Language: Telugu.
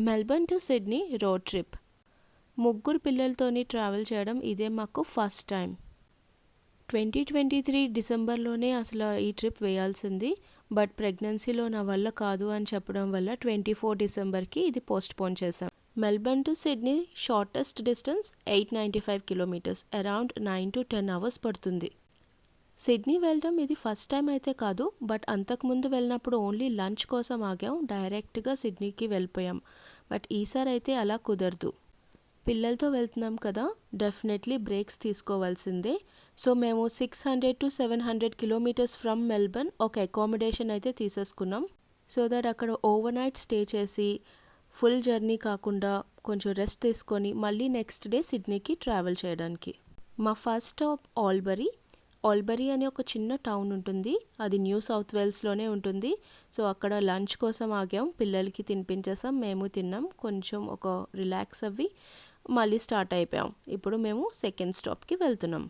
Melbourne to Sydney road trip. ముగ్గురు పిల్లలతోని ట్రావెల్ చేయడం ఇదే మాకు ఫస్ట్ టైం. 2023 డిసెంబర్లోనే అసలు ఈ ట్రిప్ వేయాల్సింది. బట్ ప్రెగ్నెన్సీలో నా వల్ల కాదు అని చెప్పడం వల్ల 24 డిసెంబర్కి ఇది పోస్ట్పోన్ చేశాం. Melbourne to Sydney shortest distance 895 kilometres, around 9 to 10 hours పడుతుంది. సిడ్నీ వెళ్ళడం ఇది ఫస్ట్ టైం అయితే కాదు, బట్ అంతకుముందు వెళ్ళినప్పుడు ఓన్లీ లంచ్ కోసం ఆగాం, డైరెక్ట్గా సిడ్నీకి వెళ్ళిపోయాం. బట్ ఈసారి అయితే అలా కుదరదు. పిల్లలతో వెళ్తున్నాం కదా, డెఫినెట్లీ బ్రేక్స్ తీసుకోవాల్సిందే. సో మేము 600 to 700 కిలోమీటర్స్ ఫ్రమ్ మెల్బర్న్ ఒక అకామిడేషన్ అయితే తీసేసుకున్నాం. సో దట్ అక్కడ ఓవర్ నైట్ స్టే చేసి ఫుల్ జర్నీ కాకుండా కొంచెం రెస్ట్ తీసుకొని మళ్ళీ నెక్స్ట్ డే సిడ్నీకి ట్రావెల్ చేయడానికి. మా ఫస్ట్ స్టాప్ ఆల్బరీ అనే ఒక చిన్న టౌన్ ఉంటుంది, అది న్యూ సౌత్ వేల్స్లోనే ఉంటుంది. సో అక్కడ లంచ్ కోసం ఆగాం, పిల్లలకి తినిపించేసాం, మేము తిన్నాం, కొంచెం ఒక రిలాక్స్ అవ్వి మళ్ళీ స్టార్ట్ అయిపోయాం. ఇప్పుడు మేము సెకండ్ స్టాప్కి వెళ్తున్నాం.